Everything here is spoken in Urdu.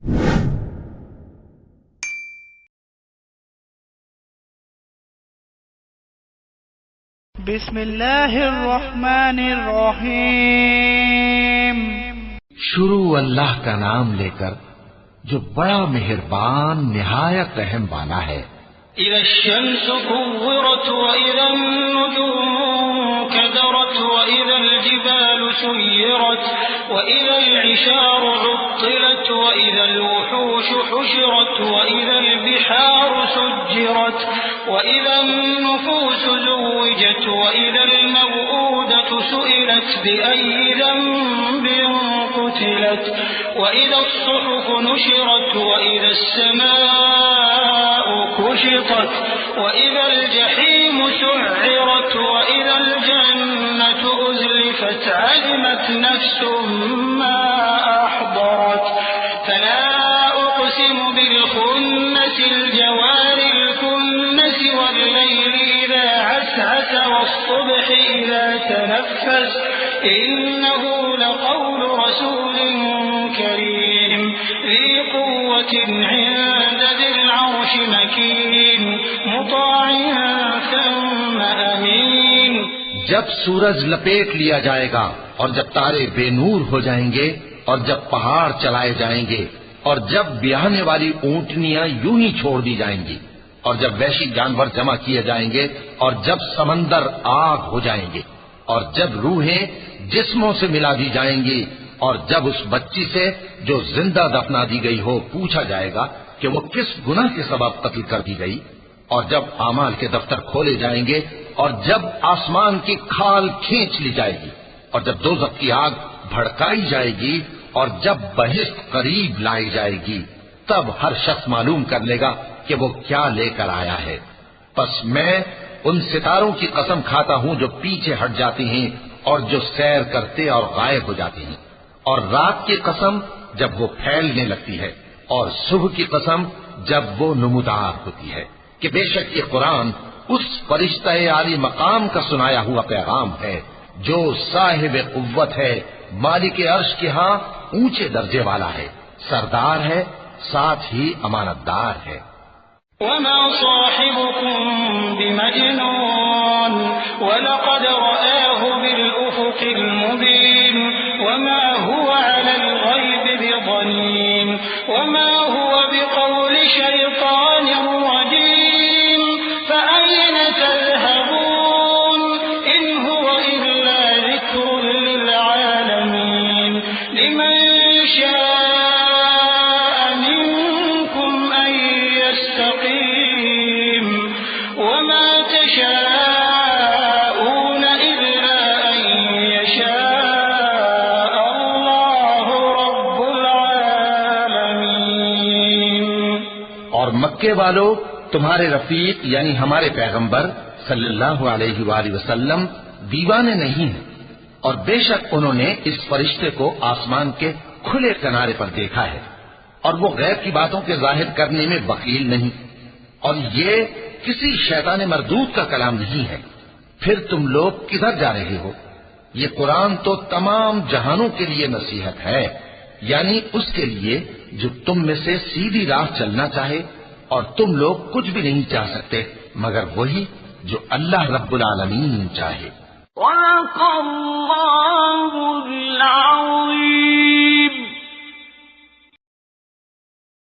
بسم اللہ الرحمن الرحیم۔ شروع اللہ کا نام لے کر جو بڑا مہربان نہایت رحم والا ہے۔ اذا الشمس كورت واذا النجوم كدرت واذا الجبال سيرت واذا العشار عطلت واذا الوحوش حشرت واذا البحار سجرت واذا النفوس زوجت واذا الموءودة سئلت بأي ذنب قتلت واذا الصحف نشرت واذا السماء كشطت واذا الجحيم سعرت واذا الجنة أزلفت علمت نفس ما أحضرت فلا أقسم بالخنس الجوار الكنس والليل إذا عسعس والصبح إذا تنفس إنه لقول رسول كريم ذي قوة عند ذي العرش مكين مطاع ثم أمين۔ جب سورج لپیٹ لیا جائے گا اور جب تارے بے نور ہو جائیں گے اور جب پہاڑ چلائے جائیں گے اور جب بیاہنے والی اونٹنیاں یوں ہی چھوڑ دی جائیں گی اور جب وحشی جانور جمع کیے جائیں گے اور جب سمندر آگ ہو جائیں گے اور جب روحیں جسموں سے ملا دی جائیں گی اور جب اس بچی سے جو زندہ دفنا دی گئی ہو پوچھا جائے گا کہ وہ کس گناہ کے سبب قتل کر دی گئی، اور جب اعمال کے دفتر کھولے جائیں گے اور جب آسمان کی کھال کھینچ لی جائے گی اور جب دوزخ کی آگ بھڑکائی جائے گی اور جب بہشت قریب لائی جائے گی، تب ہر شخص معلوم کر لے گا کہ وہ کیا لے کر آیا ہے۔ پس میں ان ستاروں کی قسم کھاتا ہوں جو پیچھے ہٹ جاتی ہیں اور جو سیر کرتے اور غائب ہو جاتی ہیں، اور رات کی قسم جب وہ پھیلنے لگتی ہے، اور صبح کی قسم جب وہ نمودار ہوتی ہے، کہ بے شک یہ قرآن اس فرشتہ عالی مقام کا سنایا ہوا پیغام ہے جو صاحب قوت ہے، مالک عرش کے ہاں اونچے درجے والا ہے، سردار ہے، ساتھ ہی امانت دار ہے۔ وما صاحبكم بمجنون ولقد رآه بالأفق المبين وما هو على الغيب بضنين وما هو بقول شيطان رجيم فأين تذهبون إن هو إلا ذكر للعالمين لمن شاء منكم أن يستقيم وما تشاءون إلا أن يشاء الله رب العالمين۔ اور مکے والو تمہارے رفیق یعنی ہمارے پیغمبر صلی اللہ علیہ وآلہ وسلم دیوانے نہیں ہیں، اور بے شک انہوں نے اس فرشتے کو آسمان کے کھلے کنارے پر دیکھا ہے، اور وہ غیب کی باتوں کے ظاہر کرنے میں بخیل نہیں، اور یہ کسی شیطان مردود کا کلام نہیں ہے۔ پھر تم لوگ کدھر جا رہے ہو؟ یہ قرآن تو تمام جہانوں کے لیے نصیحت ہے، یعنی اس کے لیے جو تم میں سے سیدھی راہ چلنا چاہے، اور تم لوگ کچھ بھی نہیں چاہ سکتے مگر وہی جو اللہ رب العالمین چاہے۔ صدق اللہ العظیم۔